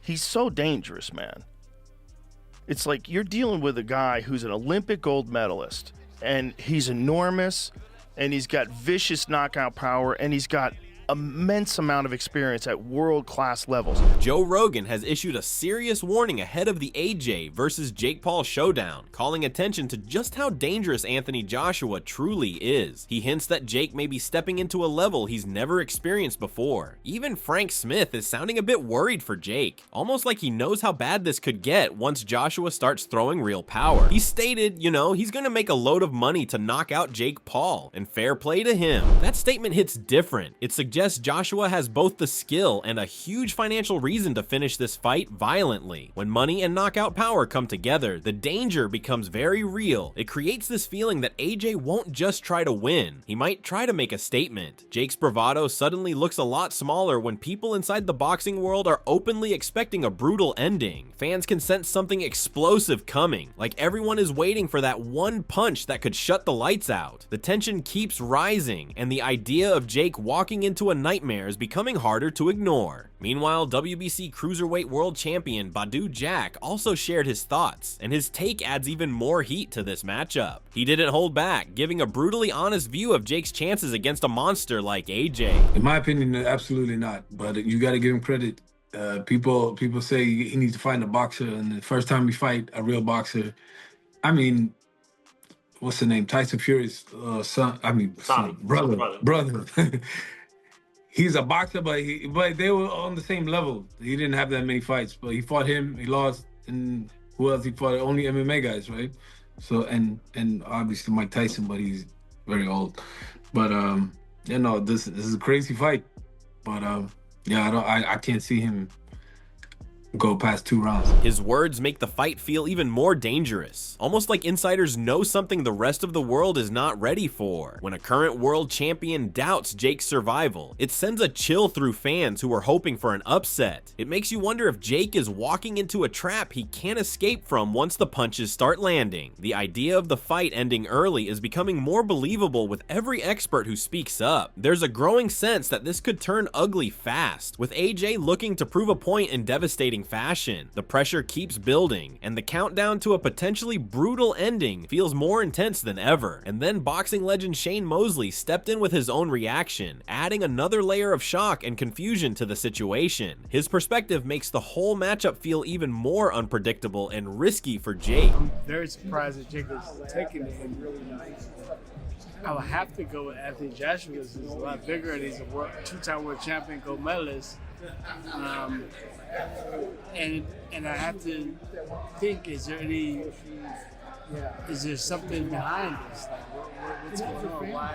He's so dangerous, man. It's like you're dealing with a guy who's an Olympic gold medalist, and he's enormous, and he's got vicious knockout power, and he's got immense amount of experience at world-class levels. Joe Rogan has issued a serious warning ahead of the AJ versus Jake Paul showdown, calling attention to just how dangerous Anthony Joshua truly is. He hints that Jake may be stepping into a level he's never experienced before. Even Frank Smith is sounding a bit worried for Jake, almost like he knows how bad this could get once Joshua starts throwing real power. He stated, he's gonna make a load of money to knock out Jake Paul, and fair play to him. That statement hits different. It suggests Joshua has both the skill and a huge financial reason to finish this fight violently. When money and knockout power come together, the danger becomes very real. It creates this feeling that AJ won't just try to win. He might try to make a statement. Jake's bravado suddenly looks a lot smaller when people inside the boxing world are openly expecting a brutal ending. Fans can sense something explosive coming, like everyone is waiting for that one punch that could shut the lights out. The tension keeps rising, and the idea of Jake walking into a nightmare is becoming harder to ignore. Meanwhile, WBC Cruiserweight World Champion Badou Jack also shared his thoughts, and his take adds even more heat to this matchup. He didn't hold back, giving a brutally honest view of Jake's chances against a monster like AJ. In my opinion, absolutely not, but you got to give him credit. People say he needs to find a boxer, and the first time we fight a real boxer, what's the name? Tyson Fury's brother. He's a boxer, but they were on the same level. He didn't have that many fights, but he fought him, he lost, and who else he fought? Only MMA guys, right? So, and obviously Mike Tyson, but he's very old. But this is a crazy fight. But I can't see him go past 2 rounds. His words make the fight feel even more dangerous, almost like insiders know something the rest of the world is not ready for. When a current world champion doubts Jake's survival, it sends a chill through fans who are hoping for an upset. It makes you wonder if Jake is walking into a trap he can't escape from once the punches start landing. The idea of the fight ending early is becoming more believable with every expert who speaks up. There's a growing sense that this could turn ugly fast, with AJ looking to prove a point in devastating fashion. The pressure keeps building, and the countdown to a potentially brutal ending feels more intense than ever. And then boxing legend Shane Mosley stepped in with his own reaction, adding another layer of shock and confusion to the situation. His perspective makes the whole matchup feel even more unpredictable and risky for Jake. I'm very surprised that Jake is taking it, and I would have to go with Anthony Joshua because he's a lot bigger and he's a 2-time world champion, gold medalist. And I have to think: is there something behind this? Like, what's going on?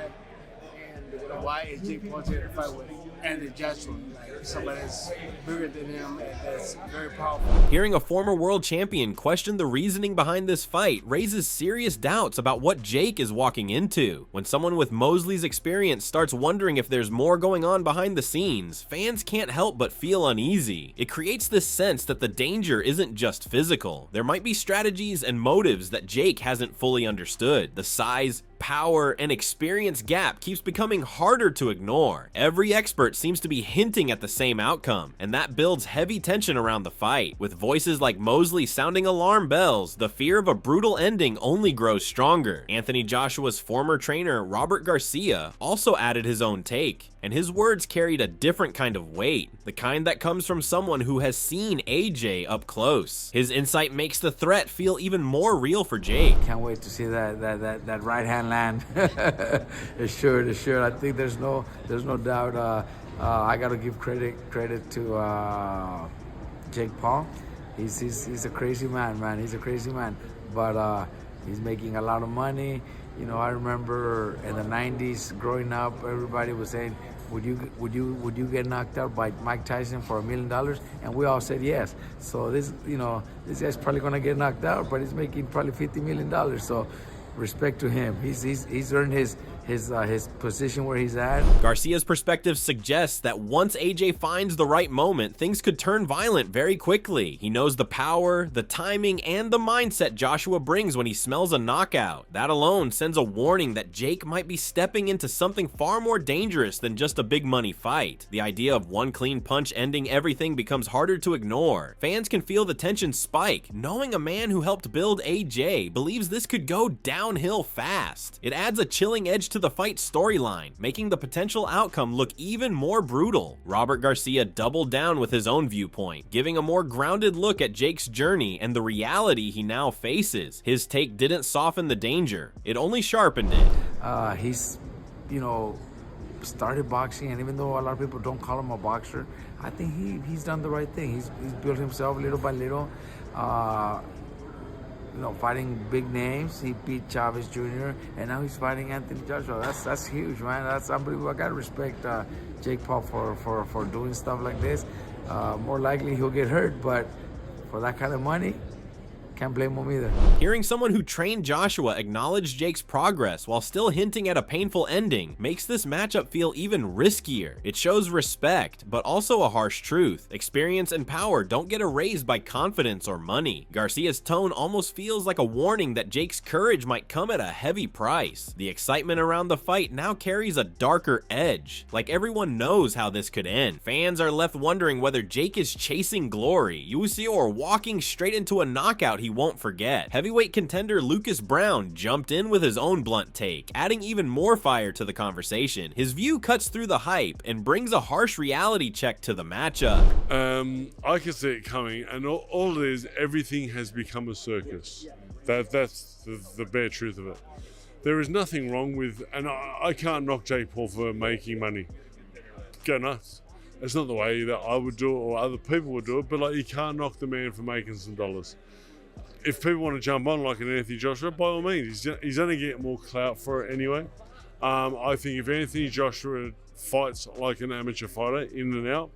Why is Jake Paul taking a fight with Anthony Joshua? Like somebody that's bigger than him and that's very powerful. Hearing a former world champion question the reasoning behind this fight raises serious doubts about what Jake is walking into. When someone with Mosley's experience starts wondering if there's more going on behind the scenes, fans can't help but feel uneasy. It creates this sense that the danger isn't just physical. There might be strategies and motives that Jake hasn't fully understood. The size, power, and experience gap keeps becoming harder to ignore. Every expert seems to be hinting at the same outcome, and that builds heavy tension around the fight. With voices like Mosley sounding alarm bells, the fear of a brutal ending only grows stronger. Anthony Joshua's former trainer, Robert Garcia, also added his own take, and his words carried a different kind of weight, the kind that comes from someone who has seen AJ up close. His insight makes the threat feel even more real for Jake. Can't wait to see that right hand land. It's sure. I think there's no doubt. I got to give credit to Jake Paul. He's a crazy man. He's a crazy man, but he's making a lot of money. I remember in the 90s growing up, everybody was saying, would you get knocked out by Mike Tyson for $1 million? And we all said yes. So this guy's probably gonna get knocked out, but he's making probably $50 million. So respect to him. He's earned his his position where he's at. Garcia's perspective suggests that once AJ finds the right moment, things could turn violent very quickly. He knows the power, the timing, and the mindset Joshua brings when he smells a knockout. That alone sends a warning that Jake might be stepping into something far more dangerous than just a big money fight. The idea of one clean punch ending everything becomes harder to ignore. Fans can feel the tension spike, knowing a man who helped build AJ believes this could go downhill fast. It adds a chilling edge to the fight storyline, making the potential outcome look even more brutal. Robert Garcia doubled down with his own viewpoint, giving a more grounded look at Jake's journey and the reality he now faces. His take didn't soften the danger, it only sharpened it. He's, started boxing, and even though a lot of people don't call him a boxer, I think he's done the right thing. He's built himself little by little. Fighting big names. He beat Chavez Jr. and now he's fighting Anthony Joshua. That's huge, man. That's unbelievable. I gotta respect Jake Paul for doing stuff like this. More likely he'll get hurt, but for that kind of money, can't blame him either. Hearing someone who trained Joshua acknowledge Jake's progress while still hinting at a painful ending makes this matchup feel even riskier. It shows respect, but also a harsh truth. Experience and power don't get erased by confidence or money. Garcia's tone almost feels like a warning that Jake's courage might come at a heavy price. The excitement around the fight now carries a darker edge, like everyone knows how this could end. Fans are left wondering whether Jake is chasing glory, or walking straight into a knockout he won't forget. Heavyweight contender Lucas Brown jumped in with his own blunt take, adding even more fire to the conversation. His view cuts through the hype and brings a harsh reality check to the matchup. I can see it coming, and all it is, everything has become a circus. That's the bare truth of it. There is nothing wrong with, and I can't knock Jake Paul for making money. Go nuts. It's not the way that I would do it or other people would do it, but you can't knock the man for making some dollars. If people want to jump on like an Anthony Joshua, by all means, he's going to get more clout for it anyway. I think if Anthony Joshua fights like an amateur fighter, in and out,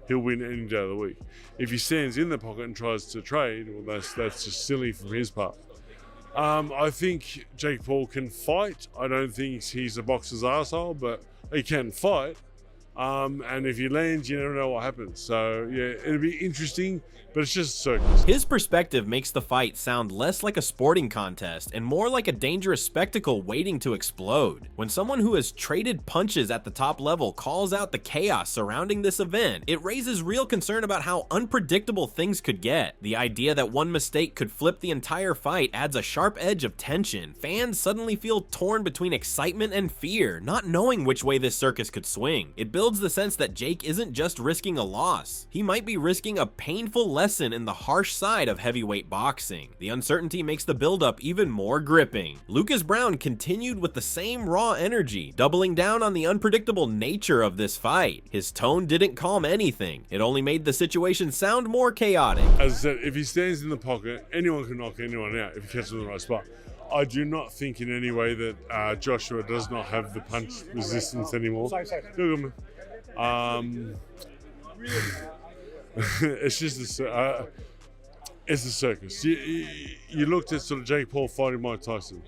he'll win any day of the week. If he stands in the pocket and tries to trade, well, that's just silly from his part. I think Jake Paul can fight. I don't think he's a boxer's arsehole, but he can fight. And if he lands, you never know what happens. So yeah, it'll be interesting, but it's just a circus. His perspective makes the fight sound less like a sporting contest and more like a dangerous spectacle waiting to explode. When someone who has traded punches at the top level calls out the chaos surrounding this event, it raises real concern about how unpredictable things could get. The idea that one mistake could flip the entire fight adds a sharp edge of tension. Fans suddenly feel torn between excitement and fear, not knowing which way this circus could swing. It builds the sense that Jake isn't just risking a loss. He might be risking a painful lesson in the harsh side of heavyweight boxing. The uncertainty makes the buildup even more gripping. Lucas Brown continued with the same raw energy, doubling down on the unpredictable nature of this fight. His tone didn't calm anything. It only made the situation sound more chaotic. As I said, if he stands in the pocket, anyone can knock anyone out if he catches him in the right spot. I do not think in any way that Joshua does not have the punch resistance anymore. Look at him. It's just it's a circus. You looked at sort of Jake Paul fighting Mike Tyson.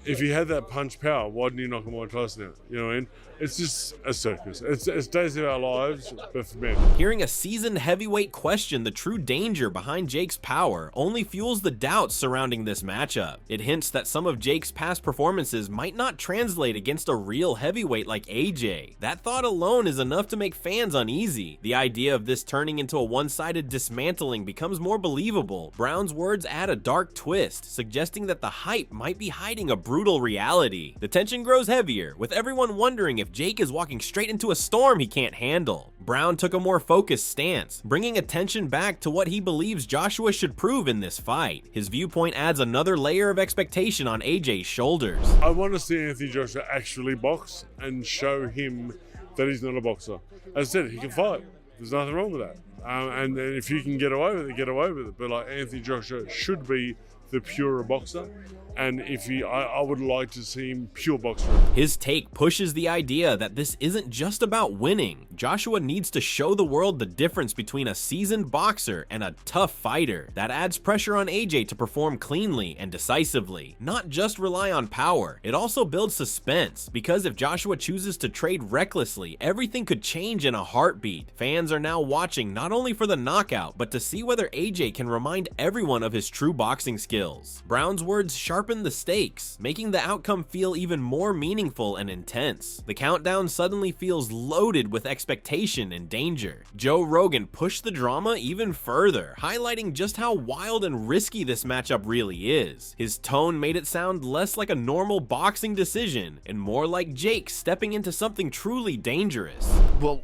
If he had that punch power, why didn't he knock Mike Tyson out? You know what I mean? It's just a circus. It's days of our lives, but for men. Hearing a seasoned heavyweight question the true danger behind Jake's power only fuels the doubts surrounding this matchup. It hints that some of Jake's past performances might not translate against a real heavyweight like AJ. That thought alone is enough to make fans uneasy. The idea of this turning into a one-sided dismantling becomes more believable. Brown's words add a dark twist, suggesting that the hype might be hiding a brutal reality. The tension grows heavier, with everyone wondering if Jake is walking straight into a storm he can't handle. Brown took a more focused stance, bringing attention back to what he believes Joshua should prove in this fight. His viewpoint adds another layer of expectation on AJ's shoulders. I want to see Anthony Joshua actually box and show him that he's not a boxer. As I said, he can fight. There's nothing wrong with that. And if you can get away with it, get away with it. But Anthony Joshua should be the purer boxer. And if I would like to see him pure boxer. His take pushes the idea that this isn't just about winning. Joshua needs to show the world the difference between a seasoned boxer and a tough fighter. That adds pressure on AJ to perform cleanly and decisively, not just rely on power. It also builds suspense, because if Joshua chooses to trade recklessly, everything could change in a heartbeat. Fans are now watching not only for the knockout, but to see whether AJ can remind everyone of his true boxing skills. Brown's words sharpen the stakes, making the outcome feel even more meaningful and intense. The countdown suddenly feels loaded with expectation and danger. Joe Rogan pushed the drama even further, highlighting just how wild and risky this matchup really is. His tone made it sound less like a normal boxing decision and more like Jake stepping into something truly dangerous. Well,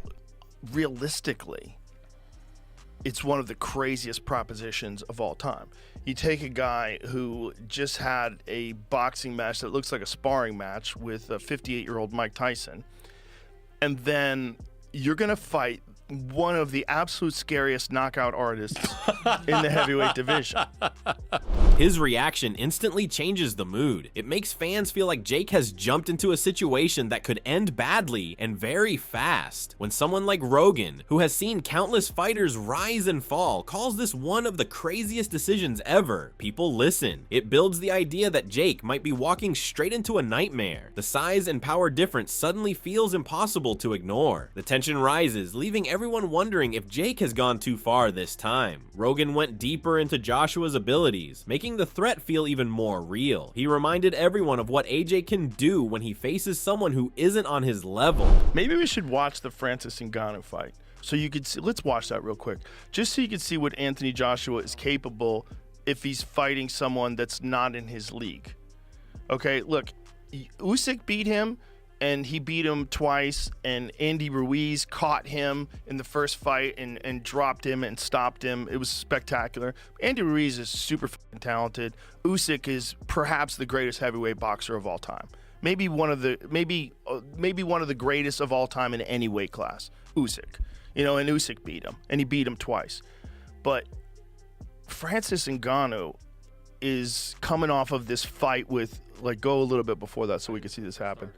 realistically, it's one of the craziest propositions of all time. You take a guy who just had a boxing match that looks like a sparring match with a 58-year-old Mike Tyson, and then you're going to fight one of the absolute scariest knockout artists in the heavyweight division. His reaction instantly changes the mood. It makes fans feel like Jake has jumped into a situation that could end badly and very fast. When someone like Rogan, who has seen countless fighters rise and fall, calls this one of the craziest decisions ever, people listen. It builds the idea that Jake might be walking straight into a nightmare. The size and power difference suddenly feels impossible to ignore. The tension rises, leaving everyone wondering if Jake has gone too far this time. Rogan went deeper into Joshua's abilities, making the threat feel even more real. He reminded everyone of what AJ can do when he faces someone who isn't on his level. Maybe we should watch the Francis Ngannou fight, so you could see. Let's watch that real quick, just so you can see what Anthony Joshua is capable if he's fighting someone that's not in his league. Okay, look, Usyk beat him, and he beat him twice, and Andy Ruiz caught him in the first fight and dropped him and stopped him. It was spectacular. Andy Ruiz is super talented. Usyk is perhaps the greatest heavyweight boxer of all time. Maybe one of the greatest of all time in any weight class. Usyk. And Usyk beat him, and he beat him twice. But Francis Ngannou is coming off of this fight with, go a little bit before that so we can see this happen.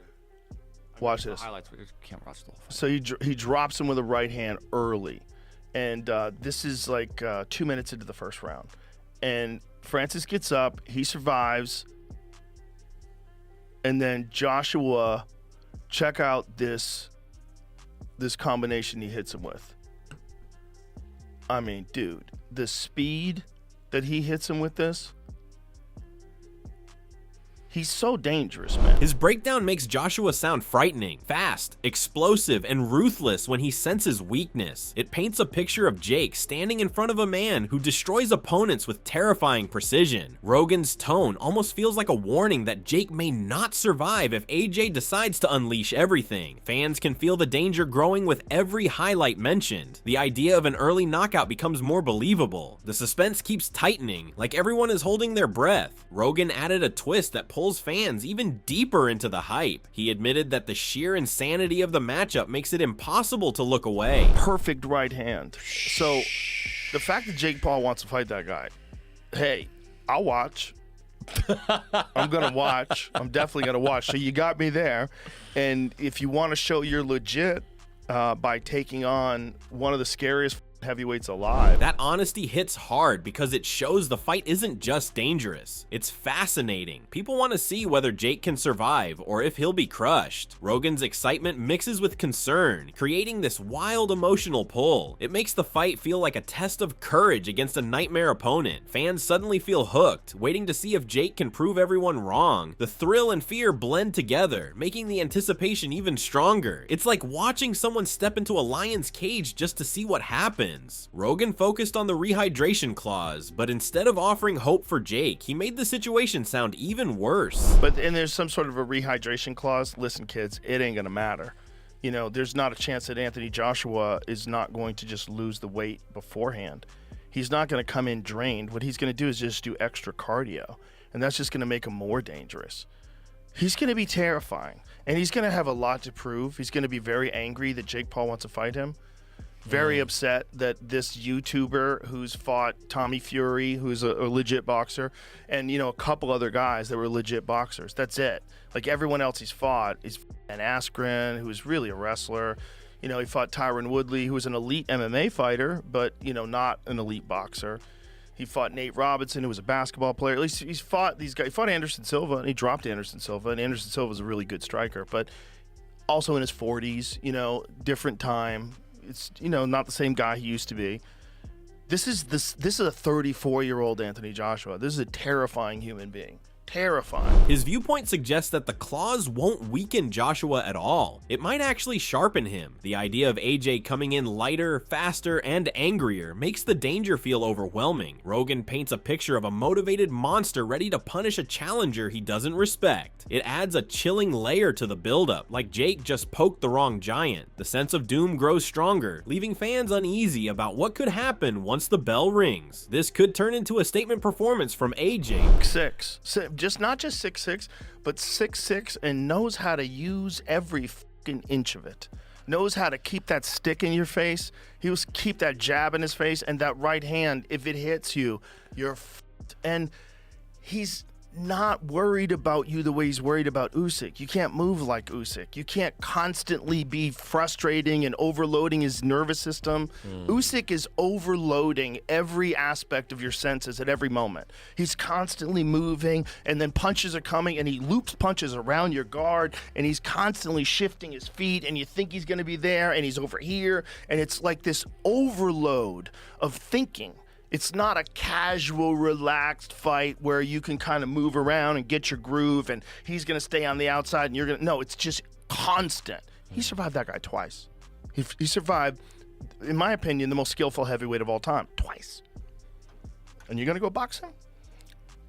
Watch this. Highlights, we just can't watch the whole fight. So he drops him with a right hand early. And this is 2 minutes into the first round. And Francis gets up. He survives. And then Joshua, check out this combination he hits him with. I mean, dude, the speed that he hits him with this. He's so dangerous, man. His breakdown makes Joshua sound frightening, fast, explosive, and ruthless when he senses weakness. It paints a picture of Jake standing in front of a man who destroys opponents with terrifying precision. Rogan's tone almost feels like a warning that Jake may not survive if AJ decides to unleash everything. Fans can feel the danger growing with every highlight mentioned. The idea of an early knockout becomes more believable. The suspense keeps tightening, like everyone is holding their breath. Rogan added a twist that pulls fans even deeper into the hype. He admitted that the sheer insanity of the matchup makes it impossible to look away. Perfect right hand. So the fact that Jake Paul wants to fight that guy, hey, I'll watch. I'm gonna watch. I'm definitely gonna watch. So you got me there. And if you want to show you're legit by taking on one of the scariest heavyweights alive. That honesty hits hard because it shows the fight isn't just dangerous. It's fascinating. People want to see whether Jake can survive or if he'll be crushed. Rogan's excitement mixes with concern, creating this wild emotional pull. It makes the fight feel like a test of courage against a nightmare opponent. Fans suddenly feel hooked, waiting to see if Jake can prove everyone wrong. The thrill and fear blend together, making the anticipation even stronger. It's like watching someone step into a lion's cage just to see what happens. Rogan focused on the rehydration clause, but instead of offering hope for Jake, he made the situation sound even worse. And there's some sort of a rehydration clause. Listen, kids, it ain't gonna matter. There's not a chance that Anthony Joshua is not going to just lose the weight beforehand. He's not gonna come in drained. What he's gonna do is just do extra cardio, and that's just gonna make him more dangerous. He's gonna be terrifying, and he's gonna have a lot to prove. He's gonna be very angry that Jake Paul wants to fight him. very upset that this YouTuber who's fought Tommy Fury, who's a legit boxer, and a couple other guys that were legit boxers. That's it. Like everyone else he's fought is an Askren, who's really a wrestler. He fought Tyron Woodley, who was an elite MMA fighter, but not an elite boxer. He fought Nate Robinson, who was a basketball player. At least he's fought these guys. He fought Anderson Silva, and he dropped Anderson Silva. And Anderson Silva was a really good striker, but also in his 40s, different time. It's, not the same guy he used to be. This is a 34-year-old Anthony Joshua. This is a terrifying human being. Terrifying. His viewpoint suggests that the claws won't weaken Joshua at all. It might actually sharpen him. The idea of AJ coming in lighter, faster, and angrier makes the danger feel overwhelming. Rogan paints a picture of a motivated monster ready to punish a challenger he doesn't respect. It adds a chilling layer to the buildup, like Jake just poked the wrong giant. The sense of doom grows stronger, leaving fans uneasy about what could happen once the bell rings. This could turn into a statement performance from AJ. Not just 6'6", but 6'6", and knows how to use every fucking inch of it. Knows how to keep that stick in your face. He was keep that jab in his face, and that right hand, if it hits you, you're fucked. And he's not worried about you the way he's worried about Usyk. You can't move like Usyk. You can't constantly be frustrating and overloading his nervous system. Usyk is overloading every aspect of your senses at every moment. He's constantly moving, and then punches are coming, and he loops punches around your guard, and he's constantly shifting his feet, and you think he's going to be there, and he's over here, and it's like this overload of thinking. It's not a casual, relaxed fight where you can kind of move around and get your groove and he's going to stay on the outside and you're going to... No, it's just constant. He survived that guy twice. He survived, in my opinion, the most skillful heavyweight of all time. Twice. And you're going to go box him?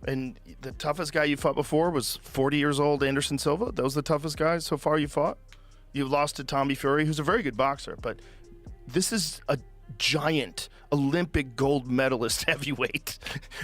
And the toughest guy you fought before was 40 years old Anderson Silva? That was the toughest guy so far you fought? You've lost to Tommy Fury, who's a very good boxer, but this is a giant Olympic gold medalist heavyweight.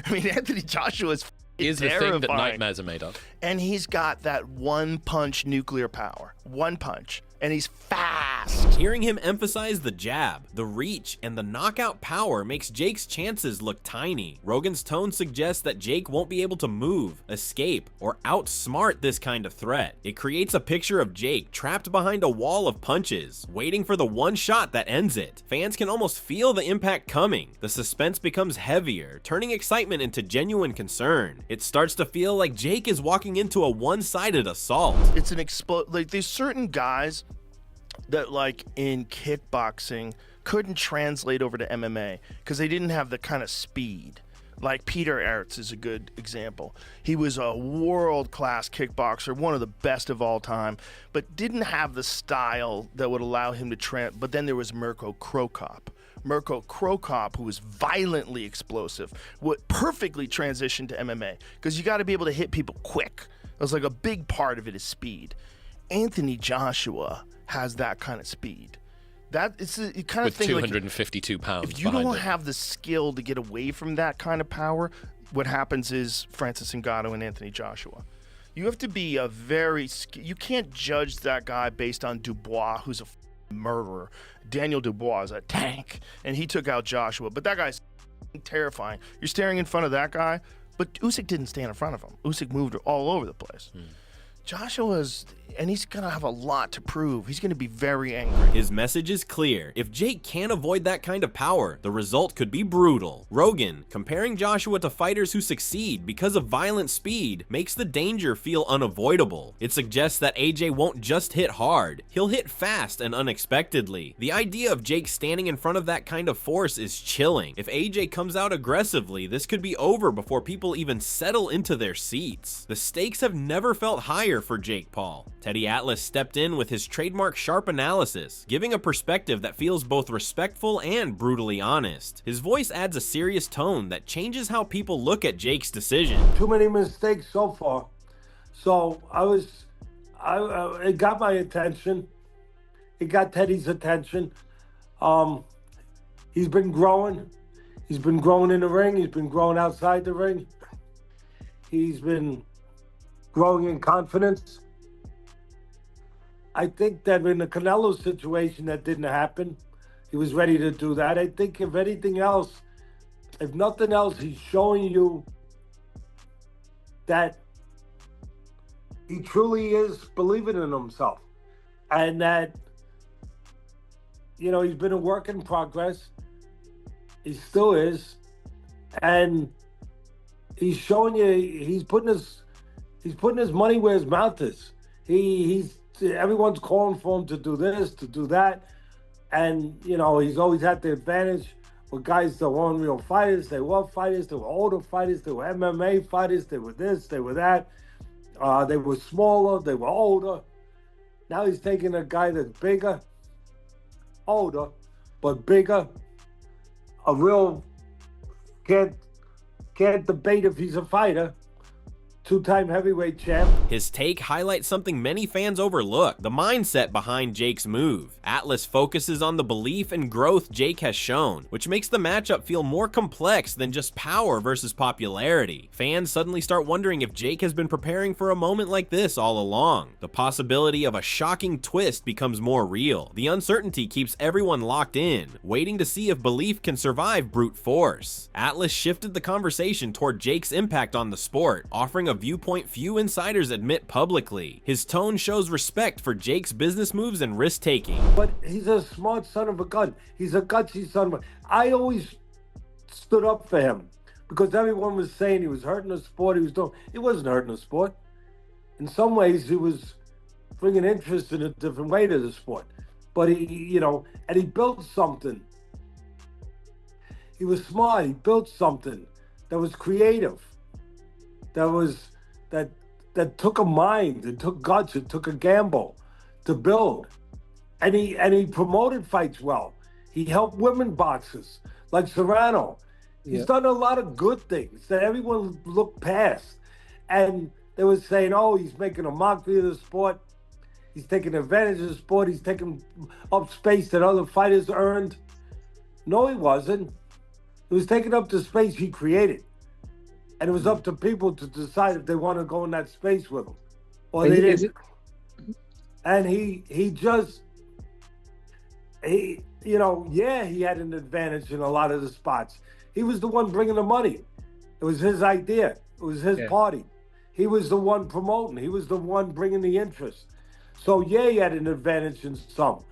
I mean, Anthony Joshua is the thing that nightmares are made of. And he's got that one-punch nuclear power. One punch. And he's fast. Hearing him emphasize the jab, the reach, and the knockout power makes Jake's chances look tiny. Rogan's tone suggests that Jake won't be able to move, escape, or outsmart this kind of threat. It creates a picture of Jake trapped behind a wall of punches, waiting for the one shot that ends it. Fans can almost feel the impact coming. The suspense becomes heavier, turning excitement into genuine concern. It starts to feel like Jake is walking into a one-sided assault. It's an like there's certain guys that like in kickboxing couldn't translate over to MMA because they didn't have the kind of speed. Like Peter Aerts is a good example. He was a world-class kickboxer, one of the best of all time, but didn't have the style that would allow him to But then there was Mirko Krokop. Mirko Krokop, who was violently explosive, would perfectly transition to MMA because you got to be able to hit people quick. It was like a big part of it is speed. Anthony Joshua has that kind of speed. That it's you kind of with think 252 like, pounds. if you don't have the skill to get away from that kind of power, what happens is Francis Ngannou and Anthony Joshua. You have to be a very you can't judge that guy based on Dubois, who's a murderer. Daniel Dubois is a tank, and he took out Joshua. But that guy's terrifying. You're staring in front of that guy, but Usyk didn't stand in front of him. Usyk moved all over the place. Joshua's, and he's going to have a lot to prove. He's going to be very angry. His message is clear. If Jake can't avoid that kind of power, the result could be brutal. Rogan, comparing Joshua to fighters who succeed because of violent speed, makes the danger feel unavoidable. It suggests that AJ won't just hit hard, he'll hit fast and unexpectedly. The idea of Jake standing in front of that kind of force is chilling. If AJ comes out aggressively, this could be over before people even settle into their seats. The stakes have never felt higher for Jake Paul. Teddy Atlas stepped in with his trademark sharp analysis, giving a perspective that feels both respectful and brutally honest. His voice adds a serious tone that changes how people look at Jake's decision. Too many mistakes so far. So it got my attention. It got Teddy's attention. He's been growing. He's been growing in the ring. He's been growing outside the ring. He's been growing in confidence. I think that in the Canelo situation, that didn't happen. He was ready to do that. I think if anything else, if nothing else, he's showing you that he truly is believing in himself, and that, you know, he's been a work in progress. He still is, and he's showing you he's putting his money where his mouth is. He's everyone's calling for him to do this, to do that, and you know, he's always had the advantage with guys that weren't real fighters. They were fighters. They were older fighters. They were MMA fighters. They were this. They were that. They were smaller. They were older. Now he's taking a guy that's bigger, older, but bigger. A real can't debate if he's a fighter. Two-time heavyweight champ. His take highlights something many fans overlook, the mindset behind Jake's move. Atlas focuses on the belief and growth Jake has shown, which makes the matchup feel more complex than just power versus popularity. Fans suddenly start wondering if Jake has been preparing for a moment like this all along. The possibility of a shocking twist becomes more real. The uncertainty keeps everyone locked in, waiting to see if belief can survive brute force. Atlas shifted the conversation toward Jake's impact on the sport, offering a viewpoint few insiders admit publicly. His tone shows respect for Jake's business moves and risk-taking. But he's a smart son of a gun. He's a gutsy son of a... I always stood up for him because everyone was saying he was hurting the sport. He wasn't hurting the sport. In some ways, he was bringing interest in a different way to the sport. But he, you know, and he built something. He was smart. He built something that was creative. That took a mind, it took guts, it took a gamble to build. And he promoted fights well. He helped women boxers like Serrano. He's done a lot of good things that everyone looked past. And they were saying, oh, he's making a mockery of the sport. He's taking advantage of the sport. He's taking up space that other fighters earned. No, he wasn't. He was taking up the space he created. And it was up to people to decide if they want to go in that space with him, or they didn't. And he, you know, yeah, he had an advantage in a lot of the spots. He was the one bringing the money. It was his idea. It was his party. He was the one promoting. He was the one bringing the interest. So yeah, he had an advantage in some.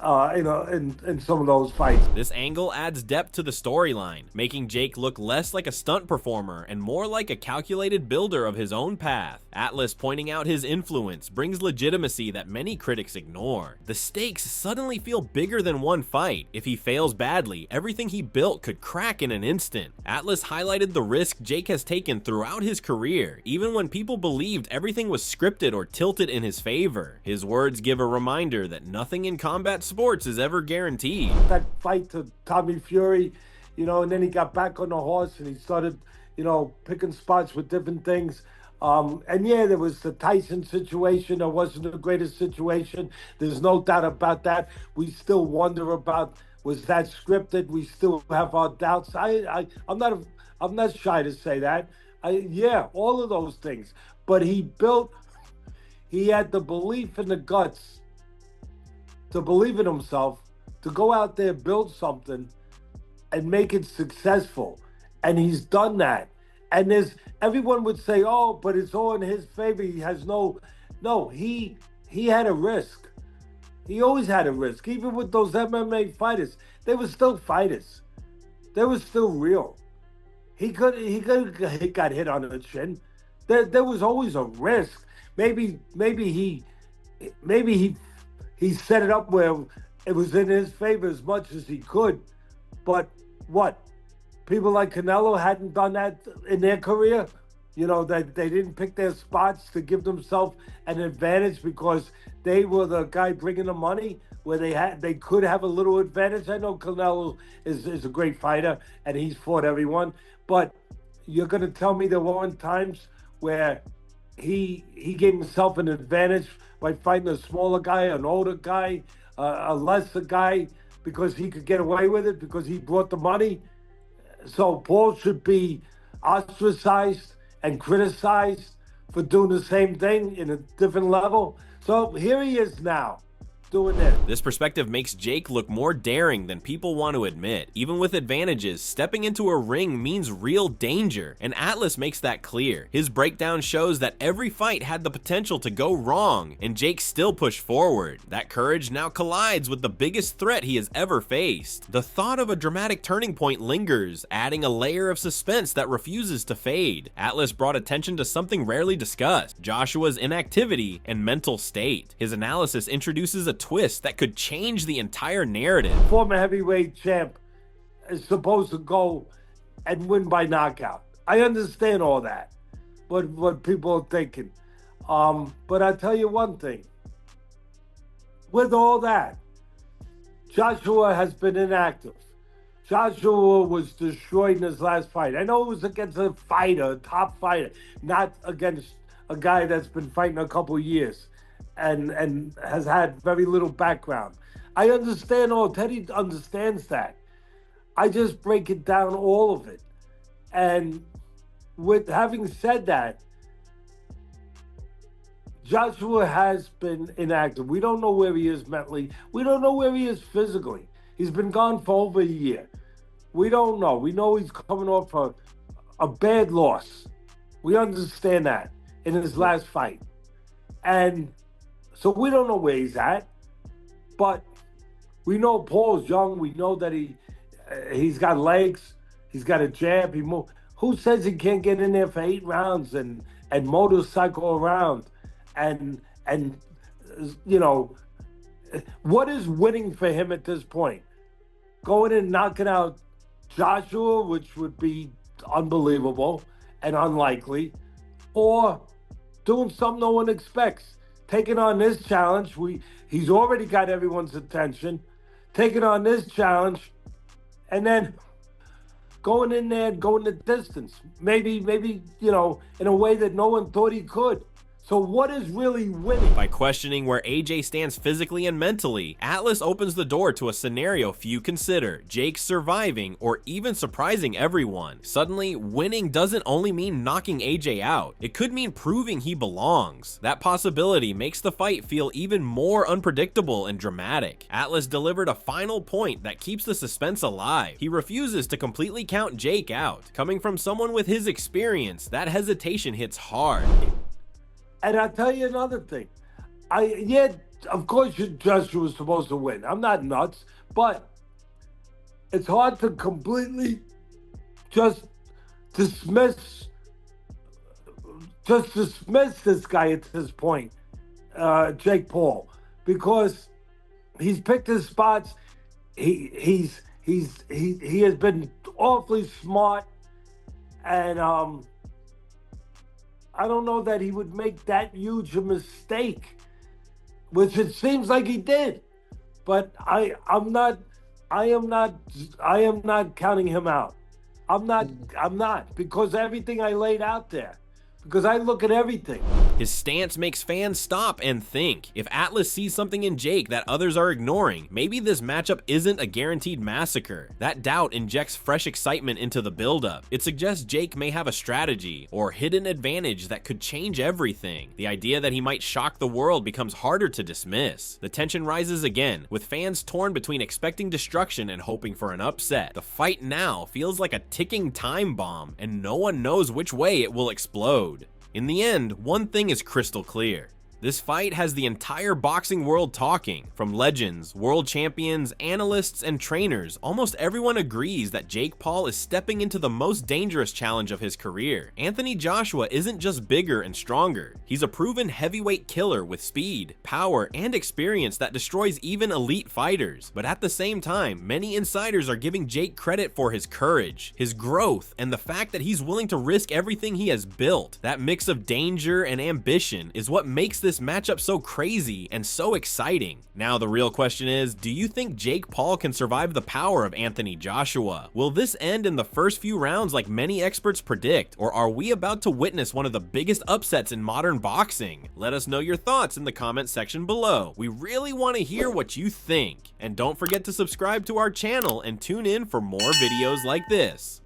You know, in some of those fights. This angle adds depth to the storyline, making Jake look less like a stunt performer and more like a calculated builder of his own path. Atlas pointing out his influence brings legitimacy that many critics ignore. The stakes suddenly feel bigger than one fight. If he fails badly, everything he built could crack in an instant. Atlas highlighted the risk Jake has taken throughout his career, even when people believed everything was scripted or tilted in his favor. His words give a reminder that nothing in combat sports is ever guaranteed. That fight to Tommy Fury, you know, and then he got back on the horse and he started, you know, picking spots with different things. And yeah, there was the Tyson situation. That wasn't the greatest situation. There's no doubt about that. We still wonder about, was that scripted? We still have our doubts. I'm not shy to say that. Yeah, all of those things. But he had the belief and the guts to believe in himself, to go out there, build something, and make it successful. And he's done that. And everyone would say, oh, but it's all in his favor. He has no, he had a risk. He always had a risk. Even with those MMA fighters, they were still fighters. They were still real. He got hit on the chin. There was always a risk. Maybe he set it up where it was in his favor as much as he could. But what? People like Canelo hadn't done that in their career. You know, they didn't pick their spots to give themselves an advantage because they were the guy bringing the money, where they could have a little advantage. I know Canelo is a great fighter and he's fought everyone, but you're going to tell me there weren't times where he gave himself an advantage by fighting a smaller guy, an older guy, a lesser guy, because he could get away with it, because he brought the money. So Paul should be ostracized and criticized for doing the same thing in a different level. So here he is now. doing this. This perspective makes Jake look more daring than people want to admit. Even with advantages, stepping into a ring means real danger, and Atlas makes that clear. His breakdown shows that every fight had the potential to go wrong, and Jake still pushed forward. That courage now collides with the biggest threat he has ever faced. The thought of a dramatic turning point lingers, adding a layer of suspense that refuses to fade. Atlas brought attention to something rarely discussed: Joshua's inactivity and mental state. His analysis introduces a twist that could change the entire narrative. Former heavyweight champ is supposed to go and win by knockout. I understand all that, what people are thinking. But I tell you one thing. With all that, Joshua has been inactive. Joshua was destroyed in his last fight. I know it was against a fighter, a top fighter, not against a guy that's been fighting a couple years and has had very little background. I understand all. Teddy understands that. I just break it down, all of it. And with having said that, Joshua has been inactive. We don't know where he is mentally. We don't know where he is physically. He's been gone for over a year. We don't know. We know he's coming off a bad loss. We understand that in his last fight. And so we don't know where he's at. But we know Paul's young. We know that he's got legs. He's got a jab. Who says he can't get in there for 8 rounds and motorcycle around? And you know, what is winning for him at this point? Going and knocking out Joshua, which would be unbelievable and unlikely, or doing something no one expects, taking on this challenge. He's already got everyone's attention, taking on this challenge, and then going in there and going the distance. Maybe, you know, in a way that no one thought he could. So what is really winning? By questioning where AJ stands physically and mentally, Atlas opens the door to a scenario few consider: Jake surviving or even surprising everyone. Suddenly, winning doesn't only mean knocking AJ out. It could mean proving he belongs. That possibility makes the fight feel even more unpredictable and dramatic. Atlas delivered a final point that keeps the suspense alive. He refuses to completely count Jake out. Coming from someone with his experience, that hesitation hits hard. And I'll tell you another thing. Of course Joshua was supposed to win. I'm not nuts, but it's hard to completely just dismiss this guy at this point, Jake Paul, because he's picked his spots. He has been awfully smart, and I don't know that he would make that huge a mistake, which it seems like he did. But I am not counting him out. I'm not, because everything I laid out there. Because I look at everything. His stance makes fans stop and think. If Atlas sees something in Jake that others are ignoring, maybe this matchup isn't a guaranteed massacre. That doubt injects fresh excitement into the buildup. It suggests Jake may have a strategy or hidden advantage that could change everything. The idea that he might shock the world becomes harder to dismiss. The tension rises again, with fans torn between expecting destruction and hoping for an upset. The fight now feels like a ticking time bomb, and no one knows which way it will explode. In the end, one thing is crystal clear. This fight has the entire boxing world talking. From legends, world champions, analysts, and trainers, almost everyone agrees that Jake Paul is stepping into the most dangerous challenge of his career. Anthony Joshua isn't just bigger and stronger. He's a proven heavyweight killer with speed, power, and experience that destroys even elite fighters. But at the same time, many insiders are giving Jake credit for his courage, his growth, and the fact that he's willing to risk everything he has built. That mix of danger and ambition is what makes this matchup so crazy and so exciting. Now the real question is, do you think Jake Paul can survive the power of Anthony Joshua? Will this end in the first few rounds like many experts predict, or are we about to witness one of the biggest upsets in modern boxing? Let us know your thoughts in the comment section below. We really want to hear what you think. And don't forget to subscribe to our channel and tune in for more videos like this.